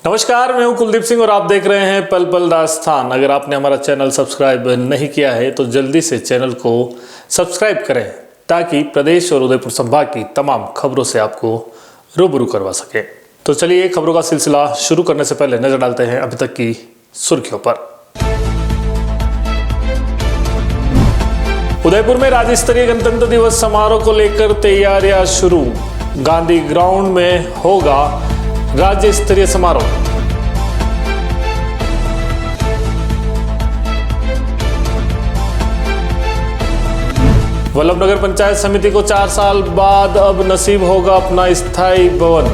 नमस्कार, मैं हूं कुलदीप सिंह और आप देख रहे हैं पल पल राजस्थान। अगर आपने हमारा चैनल सब्सक्राइब नहीं किया है तो जल्दी से चैनल को सब्सक्राइब करें ताकि प्रदेश और उदयपुर संभाग की तमाम खबरों से आपको रूबरू करवा सके। तो चलिए खबरों का सिलसिला शुरू करने से पहले नजर डालते हैं अभी तक की सुर्खियों पर। उदयपुर में राज्य स्तरीय गणतंत्र दिवस समारोह को लेकर तैयारियां शुरू। गांधी ग्राउंड में होगा राज्य स्तरीय समारोह। वल्लभनगर पंचायत समिति को 4 साल बाद अब नसीब होगा अपना स्थायी भवन।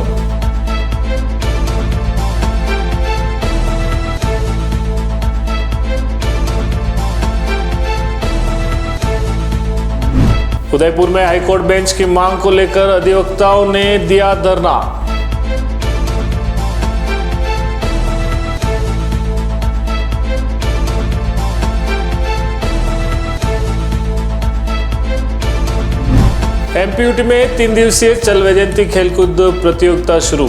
उदयपुर में हाईकोर्ट बेंच की मांग को लेकर अधिवक्ताओं ने दिया धरना। एमपीयूटी में 3 दिवसीय चल वैजयंती खेलकूद प्रतियोगिता शुरू।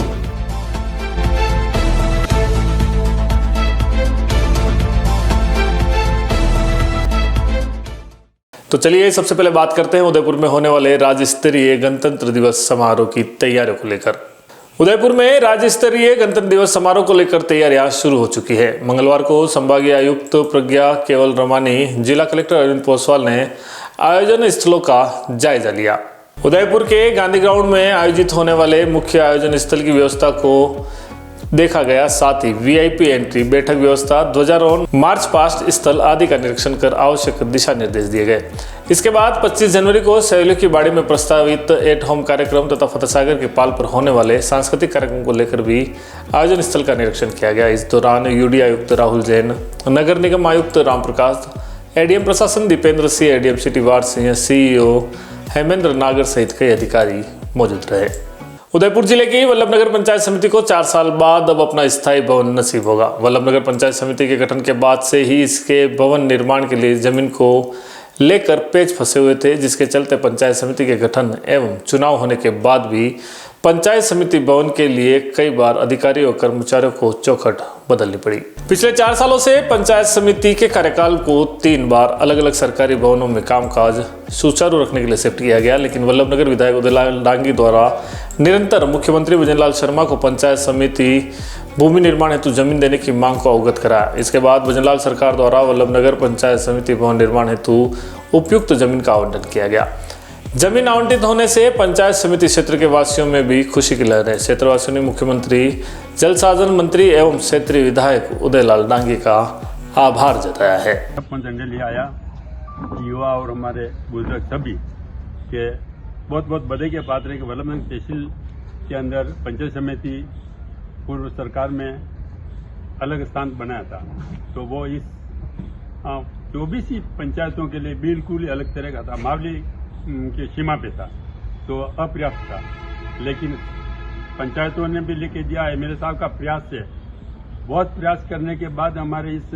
तो चलिए सबसे पहले बात करते हैं उदयपुर में होने वाले राज्य स्तरीय गणतंत्र दिवस समारोह की तैयारियों को लेकर। उदयपुर में राज्य स्तरीय गणतंत्र दिवस समारोह को लेकर तैयारियां शुरू हो चुकी है। मंगलवार को संभागीय आयुक्त प्रज्ञा केवल रमानी, जिला कलेक्टर अरविंद पोसवाल ने आयोजन स्थलों का जायजा लिया। उदयपुर के गांधी ग्राउंड में आयोजित होने वाले मुख्य आयोजन स्थल की व्यवस्था को देखा गया, साथ ही वीआईपी एंट्री, बैठक व्यवस्था, ध्वजारोहण, मार्च पास्ट स्थल आदि का निरीक्षण कर आवश्यक दिशा निर्देश दिए गए। इसके बाद 25 जनवरी को सैलियों की बाड़ी में प्रस्तावित एट होम कार्यक्रम तथा फतेह सागर के पाल पर होने वाले सांस्कृतिक कार्यक्रम को लेकर भी आयोजन स्थल का निरीक्षण किया गया। इस दौरान यूडी आयुक्त राहुल जैन, नगर निगम आयुक्त रामप्रकाश, एडीएम प्रशासन Dipendra Singh, ADM city Ward Singh, CEO Hemendra Nagar सहित कई अधिकारी मौजूद रहे। उदयपुर जिले की वल्लभनगर पंचायत समिति को 4 साल बाद अब अपना स्थायी भवन नसीब होगा। वल्लभनगर पंचायत समिति के गठन के बाद से ही इसके भवन निर्माण के लिए जमीन को लेकर पेच फंसे हुए थे, जिसके चलते पंचायत समिति के गठन एवं चुनाव होने के बाद भी पंचायत समिति भवन के लिए कई बार अधिकारियों और कर्मचारियों को चौखट बदलनी पड़ी। पिछले 4 सालों से पंचायत समिति के कार्यकाल को 3 बार अलग अलग सरकारी भवनों में कामकाज सुचारू रखने के लिए शिफ्ट किया गया, लेकिन वल्लभनगर विधायक उदयलाल डांगी द्वारा निरंतर मुख्यमंत्री भजनलाल शर्मा को पंचायत समिति भूमि निर्माण हेतु जमीन देने की मांग को अवगत कराया। इसके बाद भजनलाल सरकार द्वारा वल्लभनगर पंचायत समिति भवन निर्माण हेतु उपयुक्त जमीन का आवंटन किया गया। जमीन आवंटित होने से पंचायत समिति क्षेत्र के वासियों में भी खुशी की लहर है। क्षेत्रवासियों ने मुख्यमंत्री, जल संसाधन मंत्री एवं क्षेत्रीय विधायक उदयलाल डांगी का आभार जताया है। ले आया युवा और हमारे बुजुर्ग सभी के बहुत बहुत बधाई के पात्र है कि वल्लभनगर तहसील के अंदर पंचायत समिति पूर्व सरकार में अलग स्थान बनाया था, तो वो इस 24 ही पंचायतों के लिए बिल्कुल ही अलग तरह का था, मावली की सीमा पे था, तो अपर्याप्त था। लेकिन पंचायतों ने भी लेके दिया है। मेरे साहब का प्रयास से, बहुत प्रयास करने के बाद हमारे इस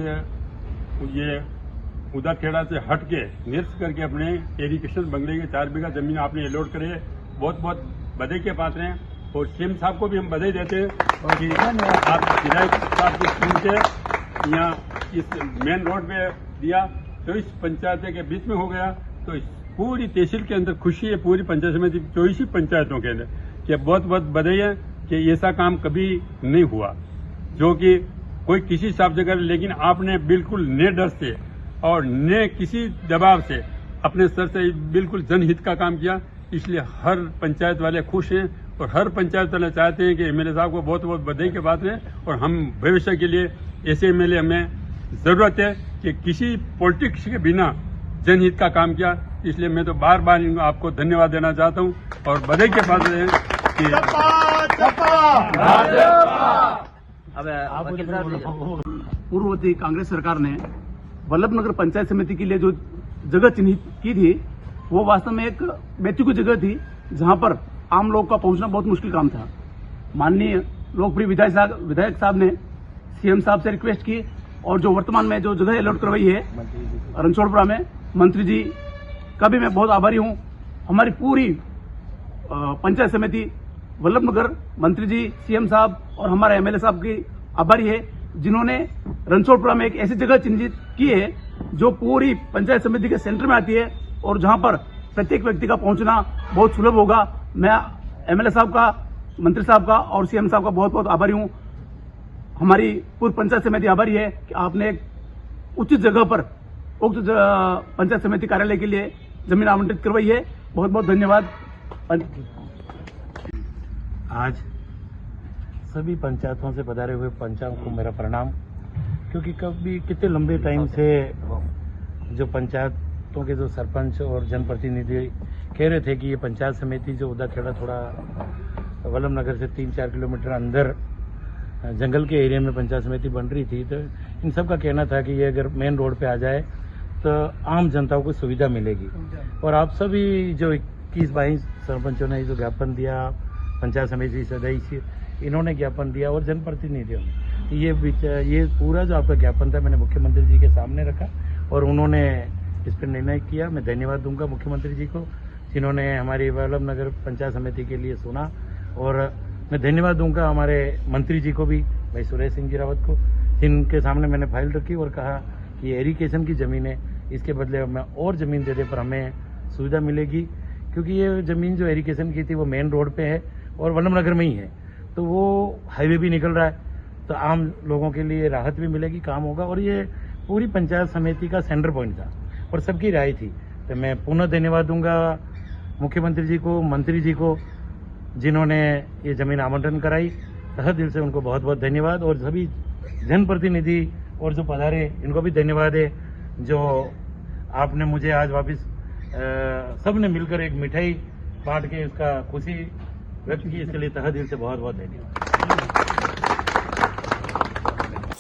ये उदाखेड़ा से हट के निरस्त करके अपने एरिगेशन बंगले के 4 बीघा जमीन आपने अलॉट करे, बहुत बहुत बधाई के पात्र हैं। और सीएम साहब को भी हम बधाई देते हैं कि आप विधायक साहब की टीम से यहाँ इस मेन रोड पे दिया, 24 पंचायतें के बीच में हो गया, तो पूरी तहसील के अंदर खुशी है, पूरी पंचायत समिति 24 पंचायतों के अंदर कि बहुत बहुत बधाई है कि ऐसा काम कभी नहीं हुआ जो कि कोई किसी हिसाब से करे, लेकिन आपने बिल्कुल ने डर से और ने किसी दबाव से अपने स्तर से बिल्कुल जनहित का काम किया। इसलिए हर पंचायत वाले खुश हैं और हर पंचायत वाले चाहते हैं कि एमएलए साहब को बहुत बहुत बधाई के बात है। और हम भविष्य के लिए ऐसे एमएलए हमें जरूरत है कि किसी पॉलिटिक्स के बिना जनहित का काम किया। इसलिए मैं तो बार बार आपको धन्यवाद देना चाहता हूं और बधाई के पात्र हैं कि पूर्ववर्ती कांग्रेस सरकार ने वल्लभनगर पंचायत समिति के लिए जो जगह चिन्हित की थी, वो वास्तव में एक बेचू की जगह थी जहां पर आम लोग का पहुंचना बहुत मुश्किल काम था। माननीय लोकप्रिय विधायक साहब ने सीएम साहब से रिक्वेस्ट की और जो वर्तमान में जो जगह अलॉट करवाई है रणछोड़पुरा में, मंत्री जी का भी मैं बहुत आभारी हूं। हमारी पूरी पंचायत समिति वल्लभनगर मंत्री जी, सीएम साहब और हमारे एमएलए साहब की आभारी है, जिन्होंने रणछोड़पुरा में एक ऐसी जगह चिन्हित की है जो पूरी पंचायत समिति के सेंटर में आती है और जहां पर प्रत्येक व्यक्ति का पहुंचना बहुत सुलभ होगा। मैं एमएलए साहब का, मंत्री साहब का और सीएम साहब का बहुत बहुत आभारी हूं। हमारी पूरी पंचायत समिति आभारी है कि आपने एक उचित जगह पर उक्त पंचायत समिति कार्यालय के लिए जमीन आवंटित करवाई है। बहुत बहुत धन्यवाद। आज सभी पंचायतों से पधारे हुए पंचायत को मेरा प्रणाम, क्योंकि कभी कितने लंबे टाइम से जो पंचायतों के जो सरपंच और जनप्रतिनिधि कह रहे थे कि ये पंचायत समिति जो उदाखेड़ा थोड़ा वल्लभनगर से 3-4 किलोमीटर अंदर जंगल के एरिया में पंचायत समिति बन रही थी, तो इन सब का कहना था कि ये अगर मेन रोड पे आ जाए तो आम जनताओं को सुविधा मिलेगी। और आप सभी जो 21-22 सरपंचों ने जो ज्ञापन दिया, पंचायत समिति सदस्य इन्होंने ज्ञापन दिया और जनप्रतिनिधियों ने, ये पूरा जो आपका ज्ञापन था मैंने मुख्यमंत्री जी के सामने रखा और उन्होंने इस पर निर्णय किया। मैं धन्यवाद दूंगा मुख्यमंत्री जी को, जिन्होंने हमारी वल्लभनगर पंचायत समिति के लिए सुना, और मैं धन्यवाद दूंगा हमारे मंत्री जी को भी, भाई सुरेश सिंह जी रावत को, जिनके सामने मैंने फाइल रखी और कहा कि ये एरिगेशन की ज़मीन है, इसके बदले हमें और ज़मीन दे दे पर हमें सुविधा मिलेगी, क्योंकि ये ज़मीन जो एरिगेशन की थी वो मेन रोड पे है और वल्लभनगर में ही है, तो वो हाईवे भी निकल रहा है, तो आम लोगों के लिए राहत भी मिलेगी, काम होगा। और ये पूरी पंचायत समिति का सेंटर पॉइंट था और सबकी राय थी, तो मैं पुनः धन्यवाद दूंगा मुख्यमंत्री जी को, मंत्री जी को, जिन्होंने ये ज़मीन आवंटन कराई। तहे दिल से उनको बहुत बहुत धन्यवाद, और सभी जनप्रतिनिधि और जो पधारे इनको भी धन्यवाद है, जो आपने मुझे आज वापस सब ने मिलकर एक मिठाई बांट के इसका खुशी व्यक्त की, इसके लिए तहे दिल से बहुत बहुत धन्यवाद।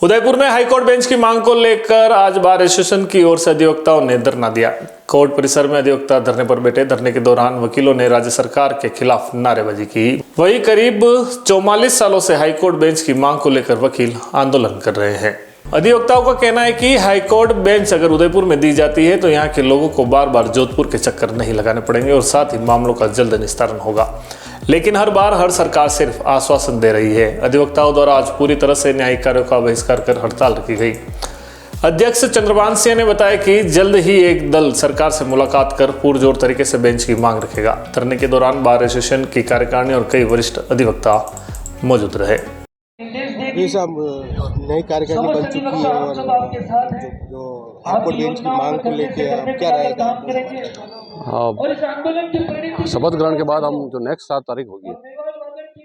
उदयपुर में हाईकोर्ट बेंच की मांग को लेकर आज बार एसोसिएशन की ओर से अधिवक्ताओं ने धरना दिया। कोर्ट परिसर में अधिवक्ता धरने पर बैठे। धरने के दौरान वकीलों ने राज्य सरकार के खिलाफ नारेबाजी की। वहीं करीब 44 सालों से हाईकोर्ट बेंच की मांग को लेकर वकील आंदोलन कर रहे हैं। अधिवक्ताओं का कहना है कि हाईकोर्ट बेंच अगर उदयपुर में दी जाती है तो यहाँ के लोगों को बार बार जोधपुर के चक्कर नहीं लगाने पड़ेंगे और साथ ही मामलों का जल्द निस्तारण होगा, लेकिन हर बार हर सरकार सिर्फ आश्वासन दे रही है। अधिवक्ताओं द्वारा आज पूरी तरह से न्यायिक कार्यों का बहिष्कार कर हड़ताल रखी गई। अध्यक्ष चंद्रभान सिंह ने बताया कि जल्द ही एक दल सरकार से मुलाकात कर पुरजोर तरीके से बेंच की मांग रखेगा। धरने के दौरान बार एसोसिएशन की कार्यकारिणी और कई वरिष्ठ अधिवक्ता मौजूद रहे। ये सब नई कार्यकारिणी बन चुकी है और जो हाईकोर्ट बेंच की मांग को लेकर क्या रहेगा? शपथ ग्रहण के बाद हम जो नेक्स्ट 7 तारीख होगी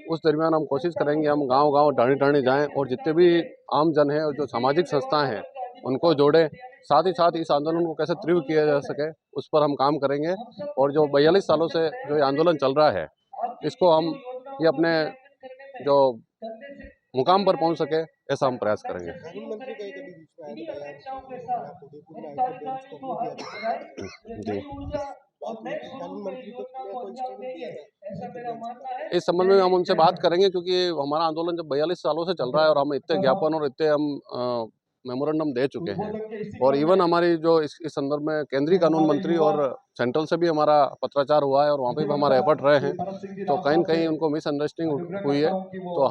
उस दरमियान हम कोशिश करेंगे, हम गांव-गांव टाणी जाएं और जितने भी आम जन हैं और जो सामाजिक संस्थाएं हैं उनको जोड़ें। साथ ही साथ इस आंदोलन को कैसे तीव्र किया जा सके उस पर हम काम करेंगे। और जो 42 सालों से जो ये आंदोलन चल रहा है इसको हम ये अपने जो मुकाम पर पहुंच सके ऐसा हम प्रयास करेंगे। जी, इस संबंध में हम उनसे बात करेंगे, क्योंकि हमारा आंदोलन जब 42 सालों से चल रहा है और हम इतने ज्ञापन और इतने हम मेमोरेंडम दे चुके हैं, और इवन हमारी जो इस संदर्भ में केंद्रीय कानून मंत्री और सेंट्रल से भी हमारा पत्राचार हुआ है और वहाँ पे भी हमारे एफर्ट रहे हैं, तो कहीं न कहीं उनको मिसअंडरस्टैंडिंग हुई है, तो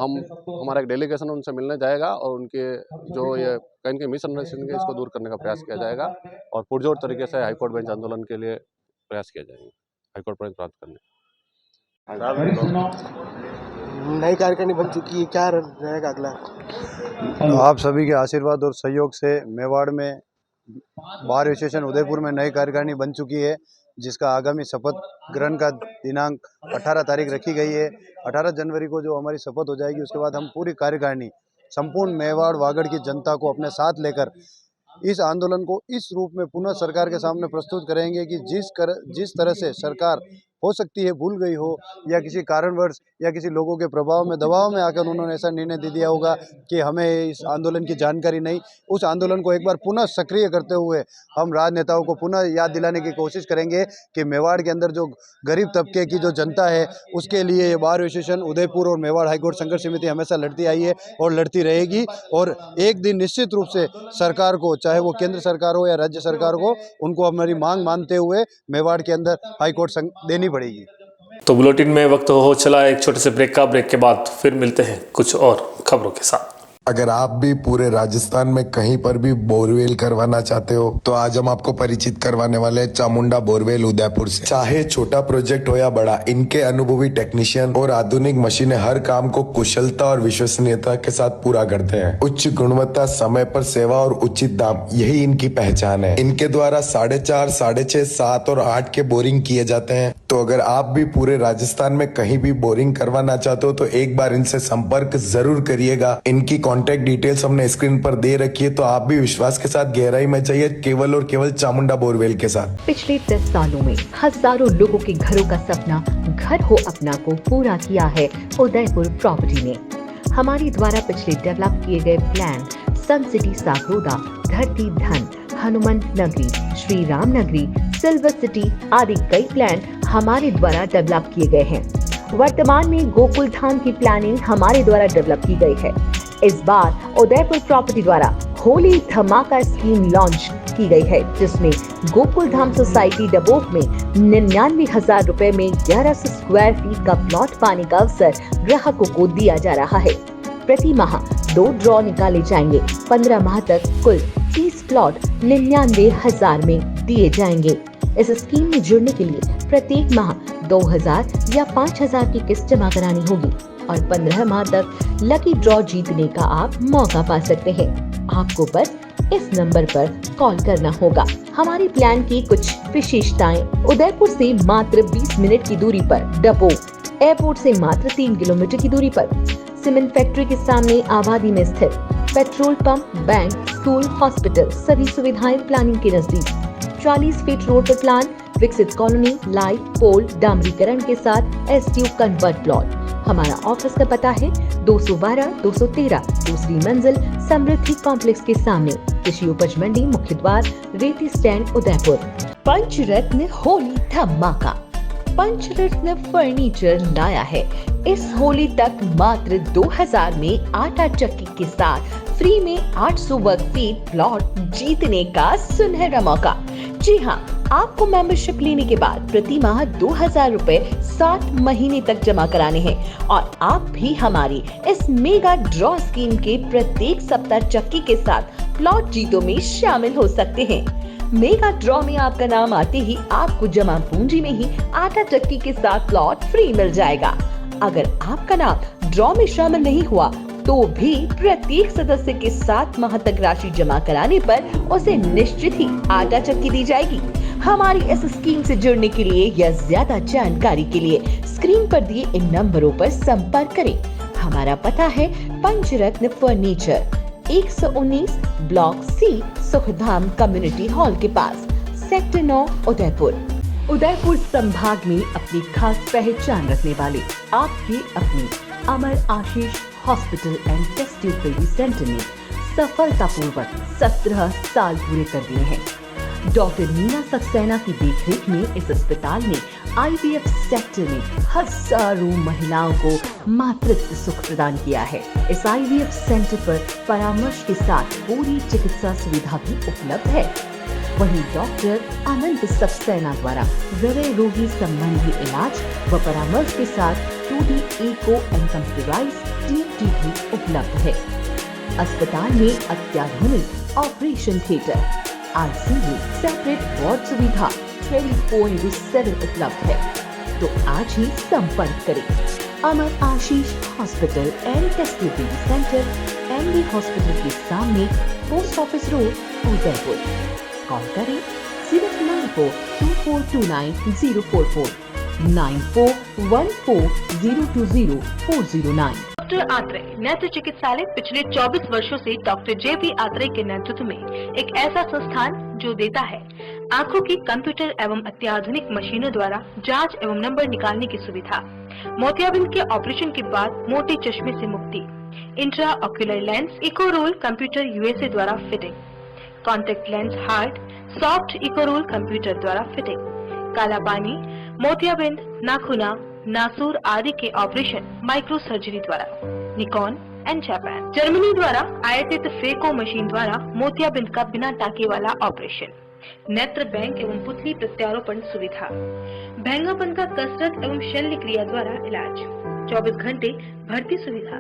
हमारा एक डेलीगेशन उनसे मिलने जाएगा और उनके जो ये कहीं न कहीं मिसअंडरस्टैंडिंग है इसको दूर करने का प्रयास किया जाएगा और पुरजोर तरीके से हाईकोर्ट बेंच आंदोलन के लिए प्रयास किया जाएगा, हाईकोर्ट बेंच प्राप्त करने। नई कार्यकारिणी बन चुकी है, क्या रहेगा अगला? आप सभी के आशीर्वाद और सहयोग से मेवाड़ में बार एसोसिएशन उदयपुर में नई कार्यकारिणी बन चुकी है, जिसका आगामी शपथ ग्रहण का दिनांक 18 तारीख रखी गई है। 18 जनवरी को जो हमारी शपथ हो जाएगी उसके बाद हम पूरी कार्यकारिणी संपूर्ण मेवाड़ वागड़ की जनता को अपने साथ लेकर इस आंदोलन को इस रूप में पुनः सरकार के सामने प्रस्तुत करेंगे कि जिस तरह से सरकार हो सकती है भूल गई हो या किसी कारणवश या किसी लोगों के प्रभाव में दबाव में आकर उन्होंने ऐसा निर्णय दे दिया होगा कि हमें इस आंदोलन की जानकारी नहीं। उस आंदोलन को एक बार पुनः सक्रिय करते हुए हम राजनेताओं को पुनः याद दिलाने की कोशिश करेंगे कि मेवाड़ के अंदर जो गरीब तबके की जो जनता है उसके लिए ये बार एसोसिएशन उदयपुर और मेवाड़ हाईकोर्ट संघर्ष समिति हमेशा लड़ती आई है और लड़ती रहेगी। और एक दिन निश्चित रूप से सरकार को, चाहे वो केंद्र सरकार हो या राज्य सरकार हो, उनको हमारी मांग मानते हुए मेवाड़ के अंदर हाईकोर्ट देनी पड़ेगी। तो बुलेटिन में वक्त हो चला एक छोटे से ब्रेक का। ब्रेक के बाद फिर मिलते हैं कुछ और खबरों के साथ। अगर आप भी पूरे राजस्थान में कहीं पर भी बोरवेल करवाना चाहते हो तो आज हम आपको परिचित करवाने वाले हैं चामुंडा बोरवेल उदयपुर से। चाहे छोटा प्रोजेक्ट हो या बड़ा, इनके अनुभवी टेक्नीशियन और आधुनिक मशीनें हर काम को कुशलता और विश्वसनीयता के साथ पूरा करते हैं। उच्च गुणवत्ता, समय पर सेवा और उचित दाम, यही इनकी पहचान है। इनके द्वारा 4.5, 6.5, 7 और 8 के बोरिंग किए जाते हैं। तो अगर आप भी पूरे राजस्थान में कहीं भी बोरिंग करवाना चाहते हो तो एक बार इनसे संपर्क जरूर करिएगा। इनकी कॉन्टैक्ट डिटेल्स हमने स्क्रीन पर दे रखी है, तो आप भी विश्वास के साथ गहराई में चाहिए केवल और केवल चामुंडा बोरवेल के साथ। पिछले 10 सालों में हजारों लोगों के घरों का सपना घर हो अपना को पूरा किया है उदयपुर प्रॉपर्टी ने। हमारे द्वारा पिछले डेवलप किए गए प्लान सन सिटी सागरोदा, धरती धन, हनुमान नगरी, श्री राम नगरी, सिल्वर सिटी आदि कई प्लान हमारे द्वारा डेवलप किए गए हैं। वर्तमान में गोकुल धाम की प्लानिंग हमारे द्वारा डेवलप की गई है। इस बार उदयपुर प्रॉपर्टी द्वारा होली धमाका स्कीम लॉन्च की गई है, जिसमें गोकुल धाम सोसाइटी डबोक में 99,000 रुपए में 1100 स्क्वायर फीट का प्लॉट पाने का अवसर ग्राहकों को दिया जा रहा है। प्रति माह 2 ड्रॉ निकाले जाएंगे। 15 माह तक कुल 30 प्लॉट 99,000 में दिए जाएंगे। इस स्कीम में जुड़ने के लिए प्रत्येक माह 2,000 या 5,000 की किस्त जमा करानी होगी और 15 माह तक लकी ड्रॉ जीतने का आप मौका पा सकते हैं। आपको बस इस नंबर पर कॉल करना होगा। हमारे प्लान की कुछ विशेषताएं: उदयपुर से मात्र 20 मिनट की दूरी पर डबोक, एयरपोर्ट से मात्र 3 किलोमीटर की दूरी पर, सीमेंट फैक्ट्री के सामने आबादी में स्थित, petrol pump, bank, school, hospital सभी सुविधाएं प्लानिंग के नजदीक, 40 फीट रोड पर प्लान, विकसित कॉलोनी, लाइट पोल, डामरीकरण के साथ एसटीयू कन्वर्ट प्लॉट। हमारा ऑफिस का पता है 212-213 दूसरी मंजिल, समृद्धि कॉम्प्लेक्स के सामने, कृषि उपज मंडी, मुख्य द्वार, रेती स्टैंड, उदयपुर। पंचरत्न होली धमाका। पंचरत्न फर्नीचर लाया है इस होली तक मात्र 2000 में आटा चक्की के साथ फ्री में 800 वर्ग फीट प्लॉट जीतने का सुनहरा मौका। जी हाँ, आपको मेंबरशिप लेने के बाद प्रति माह 2000 रुपए 7 महीने तक जमा कराने हैं और आप भी हमारी इस मेगा ड्रॉ स्कीम के प्रत्येक सप्ताह चक्की के साथ प्लॉट जीतों में शामिल हो सकते हैं। मेगा ड्रॉ में आपका नाम आते ही आपको जमा पूंजी में ही आटा चक्की के साथ प्लॉट फ्री मिल जाएगा। अगर आपका नाम ड्रॉ में शामिल नहीं हुआ तो भी प्रत्येक सदस्य के 7 माह तक राशि जमा कराने पर उसे निश्चित ही आटा चक्की दी जाएगी। हमारी इस स्कीम से जुड़ने के लिए या ज्यादा जानकारी के लिए स्क्रीन पर दिए इन नंबरों पर संपर्क करें। हमारा पता है Panchratna furniture, 119 block C, Sukhdham community hall के पास, सेक्टर 9, उदयपुर। उदयपुर संभाग में अपनी खास पहचान रखने वाले आपके अपने Amar Ashish hospital and test tube baby centre ने सफलतापूर्वक 17 साल पूरे कर दिए हैं। डॉक्टर मीना सक्सेना की देखरेख में इस अस्पताल ने IVF सेक्टर में हजारों महिलाओं को मातृत्व सुख प्रदान किया है। इस IVF सेंटर पर परामर्श के साथ पूरी चिकित्सा सुविधा भी उपलब्ध है। वहीं डॉक्टर अनंत सक्सेना द्वारा हृदय रोगी संबंधी इलाज व परामर्श के साथ 2D echo and computerised TFT भी उपलब्ध है। अस्पताल में अत्याधुनिक operation theatre, ICU, separate ward सुविधा 24/7 उपलब्ध है। तो आज ही संपर्क करें। Amar Ashish hospital and test tube baby centre, MD hospital के सामने, post office road, Udaipur. Call करें 0942429 9414020409। डॉक्टर आत्रेय नेत्र चिकित्सालय पिछले 24 वर्षों से डॉक्टर JV आत्रेय के नेतृत्व में एक ऐसा संस्थान जो देता है आंखों की कंप्यूटर एवं अत्याधुनिक मशीनों द्वारा जांच एवं नंबर निकालने की सुविधा, मोतियाबिंद के ऑपरेशन के बाद मोटे चश्मे से मुक्ति, intraocular lens, eco roll computer USA द्वारा fitting, contact lens hard, soft eco roll computer द्वारा फिटिंग, काला पानी, मोतियाबिंद, नाखूना, नासूर आदि के ऑपरेशन माइक्रो सर्जरी द्वारा, निकॉन एंड जापान, जर्मनी द्वारा आयातित फेको मशीन द्वारा मोतियाबिंद का बिना टाके वाला ऑपरेशन, नेत्र बैंक एवं पुतली प्रत्यारोपण सुविधा, भैंगापन का कसरत एवं शल्य क्रिया द्वारा इलाज, 24 घंटे भर्ती सुविधा,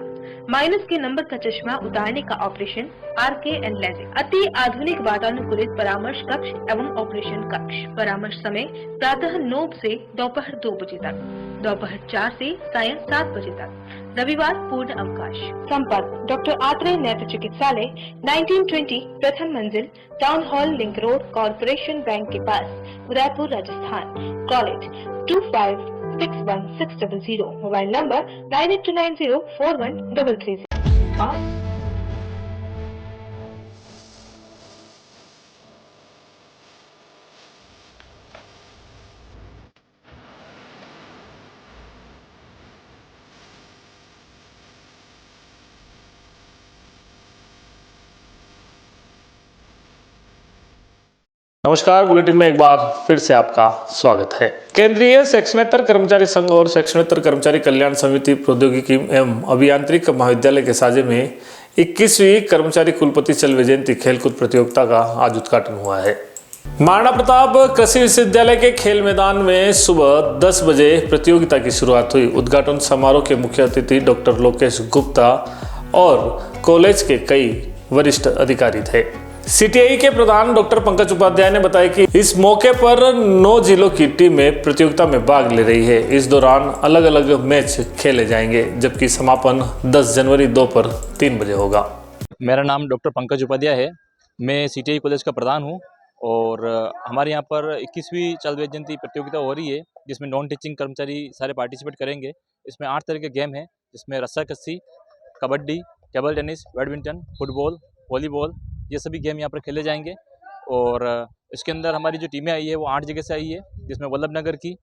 माइनस के नंबर का चश्मा उतारने का ऑपरेशन, RK एंड लेजिक, अति आधुनिक वातानुकूलित परामर्श कक्ष एवं ऑपरेशन कक्ष। परामर्श समय प्रातः 9 से दोपहर 2 बजे तक, दोपहर 4 से सायं 7 बजे तक, रविवार पूर्ण अवकाश। संपर्क डॉक्टर आत्रेय नेत्र चिकित्सालय, 1920 प्रथम मंजिल, town hall, link road, corporation bank के पास, Udaipur, Rajasthan. College 25616000, mobile number 9829041330। नमस्कार, बुलेटिन में एक बार फिर से आपका स्वागत है। केंद्रीय सेक्शनेतर कर्मचारी संघ और सेक्शनेतर कर्मचारी कल्याण समिति प्रौद्योगिकी एवं अभियांत्रिक महाविद्यालय के साझे में 21वीं कर्मचारी कुलपति चल वैजयंती खेलकूद प्रतियोगिता का आज उद्घाटन हुआ है। महाराणा प्रताप कृषि विश्वविद्यालय के खेल मैदान में सुबह 10 बजे प्रतियोगिता की शुरुआत हुई। उद्घाटन समारोह के मुख्य अतिथि डॉक्टर लोकेश गुप्ता और कॉलेज के कई वरिष्ठ अधिकारी थे। CTI के प्रधान डॉक्टर पंकज उपाध्याय ने बताया कि इस मौके पर 9 जिलों की टीमें प्रतियोगिता में भाग ले रही है। इस दौरान अलग अलग मैच खेले जाएंगे, जबकि समापन 10 जनवरी दोपहर 3 बजे होगा। मेरा नाम डॉक्टर पंकज उपाध्याय है। मैं CTI कॉलेज का प्रधान हूं और हमारे यहाँ पर 21वीं चल वैजयंती प्रतियोगिता हो रही है, जिसमें नॉन टीचिंग कर्मचारी सारे पार्टिसिपेट करेंगे। इसमें 8 तरह के गेम हैं, जिसमें रस्साकसी, kabaddi, table tennis, badminton, football, volleyball, ये सभी गेम यहाँ पर खेले जाएंगे। और इसके अंदर हमारी जो टीमें आई है वो 8 जगह से आई है, जिसमें वल्लभनगर की,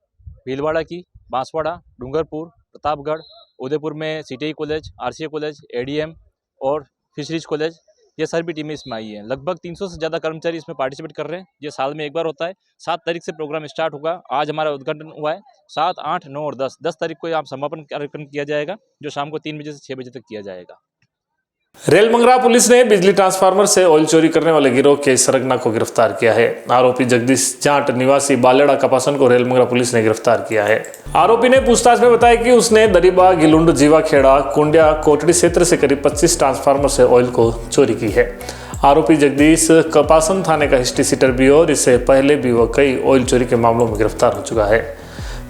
भीलवाड़ा की, बांसवाड़ा, डूंगरपुर, प्रतापगढ़, उदयपुर में CTI college, RCA college, ADM और फिशरीज कॉलेज, ये सभी टीमें इसमें आई हैं। लगभग 300 से ज़्यादा कर्मचारी इसमें पार्टिसिपेट कर रहे हैं। ये साल में एक बार होता है। 7 तारीख से प्रोग्राम स्टार्ट होगा। आज हमारा उद्घाटन हुआ है। 7, 8, 9 और 10 तारीख को यहाँ समापन कार्यक्रम किया जाएगा, जो शाम को 3 बजे से 6 बजे तक किया जाएगा। रेल मंगरा पुलिस ने बिजली ट्रांसफार्मर से ऑयल चोरी करने वाले गिरोह के सरगना को गिरफ्तार किया है। आरोपी जगदीश जाट निवासी बालेड़ा कपासन को रेल मंगरा पुलिस ने गिरफ्तार किया है। आरोपी ने पूछताछ में बताया कि उसने दरीबा, गिलुंड, जीवाखेड़ा, कुंडिया, कोटड़ी क्षेत्र से करीब 25 ट्रांसफार्मर से ऑयल को चोरी की है। आरोपी जगदीश कपासन थाने का हिस्ट्री सीटर भी और इससे पहले भी वह कई ऑयल चोरी के मामलों में गिरफ्तार हो चुका है।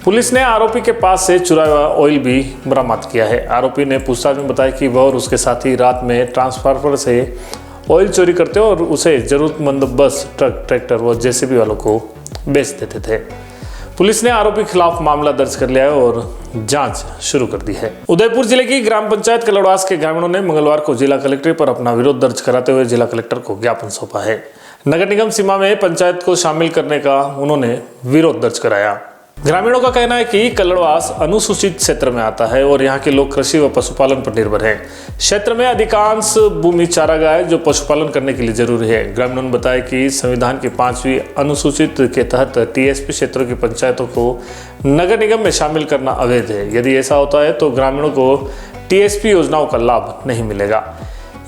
पुलिस ने आरोपी के पास से चुराया हुआ ऑयल भी बरामद किया है। आरोपी ने पूछताछ में बताया कि वह और उसके साथी रात में ट्रांसफार्मर से ऑयल चोरी करते और उसे जरूरतमंद बस, ट्रक, ट्रैक्टर व JCB वालों को बेच देते थे। पुलिस ने आरोपी के खिलाफ मामला दर्ज कर लिया है और जांच शुरू कर दी है। उदयपुर जिले की ग्राम पंचायत कलड़वास के ग्रामीणों ने मंगलवार को जिला कलेक्टर पर अपना विरोध दर्ज कराते हुए जिला कलेक्टर को ज्ञापन सौंपा है। नगर निगम सीमा में पंचायत को शामिल करने का उन्होंने विरोध दर्ज कराया। ग्रामीणों का कहना है कि कलड़वास अनुसूचित क्षेत्र में आता है और यहाँ के लोग कृषि व पशुपालन पर निर्भर हैं। क्षेत्र में अधिकांश भूमि चारागाह जो पशुपालन करने के लिए जरूरी है। ग्रामीणों ने बताया कि संविधान की 5वीं अनुसूचित के तहत TSP क्षेत्रों की पंचायतों को नगर निगम में शामिल करना अवैध है। यदि ऐसा होता है तो ग्रामीणों को TSP योजनाओं का लाभ नहीं मिलेगा।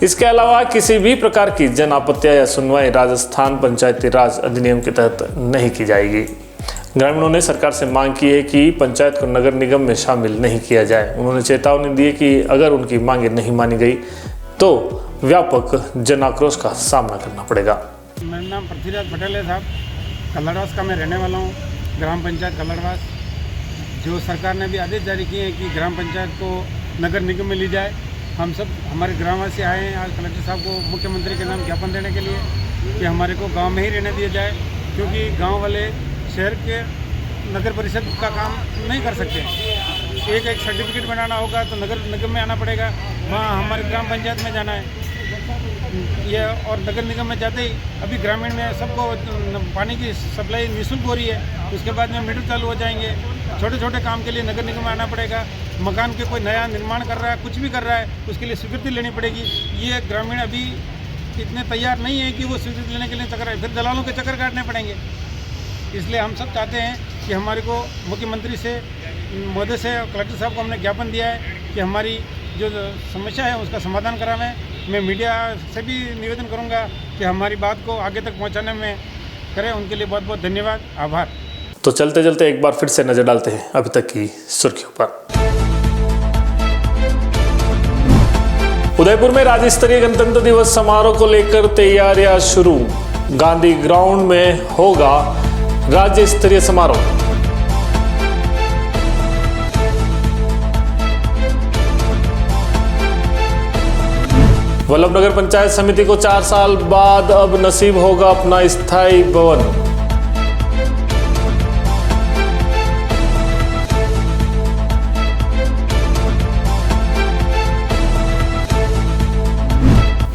इसके अलावा किसी भी प्रकार की जन आपत्तियां या सुनवाई राजस्थान पंचायती राज अधिनियम के तहत नहीं की जाएगी। ग्रामीणों ने सरकार से मांग की है कि पंचायत को नगर निगम में शामिल नहीं किया जाए। उन्होंने चेतावनी दी कि अगर उनकी मांगें नहीं मानी गई तो व्यापक जन आक्रोश का सामना करना पड़ेगा। मेरा नाम पृथ्वीराज पटेल है साहब। कलड़वास का मैं रहने वाला हूँ, ग्राम पंचायत कलड़वास। जो सरकार ने भी आदेश जारी किए हैं कि ग्राम पंचायत को नगर निगम में ली जाए, हम सब हमारे ग्रामवासी आए हैं आज कलेक्टर साहब को मुख्यमंत्री के नाम ज्ञापन देने के लिए कि हमारे को गांव में ही रहने दिया जाए, क्योंकि गांव वाले शहर के नगर परिषद का काम नहीं कर सकते। एक सर्टिफिकेट बनाना होगा तो नगर निगम में आना पड़ेगा, वहाँ हमारे ग्राम पंचायत में जाना है ये। और नगर निगम में जाते ही अभी ग्रामीण में सबको पानी की सप्लाई निःशुल्क हो रही है, उसके बाद में मीटर चालू हो जाएंगे। छोटे छोटे काम के लिए नगर निगम में आना पड़ेगा। मकान के कोई नया निर्माण कर रहा है, कुछ भी कर रहा है, उसके लिए स्वीकृति लेनी पड़ेगी। ये ग्रामीण अभी इतने तैयार नहीं है कि वो स्वीकृति लेने के लिए चक्कर, फिर दलालों के चक्कर काटने पड़ेंगे। इसलिए हम सब चाहते हैं कि हमारे को मुख्यमंत्री से, महोदय से, कलेक्टर साहब को हमने ज्ञापन दिया है कि हमारी जो समस्या है उसका समाधान करावें। मैं मीडिया से भी निवेदन करूंगा कि हमारी बात को आगे तक पहुंचाने में करें। उनके लिए बहुत बहुत धन्यवाद, आभार। तो चलते चलते एक बार फिर से नजर डालते हैं अभी तक की सुर्खियों पर। उदयपुर में राज्य स्तरीय गणतंत्र दिवस समारोह को लेकर तैयारियां शुरू। गांधी ग्राउंड में होगा राज्य स्तरीय समारोह। वल्लभनगर पंचायत समिति को 4 साल बाद अब नसीब होगा अपना स्थायी भवन।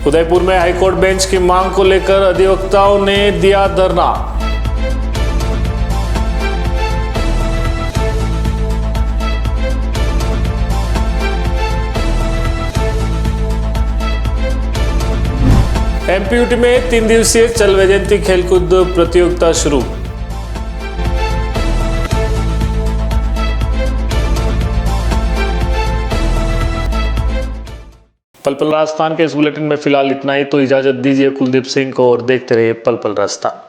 उदयपुर में हाईकोर्ट बेंच की मांग को लेकर अधिवक्ताओं ने दिया धरना। एमपीयूटी में 3 दिवसीय चल वैजयंती खेलकूद प्रतियोगिता शुरू। पल पल राजस्थान के इस बुलेटिन में फिलहाल इतना ही। तो इजाजत दीजिए कुलदीप सिंह को और देखते रहिए पल पल राजस्थान।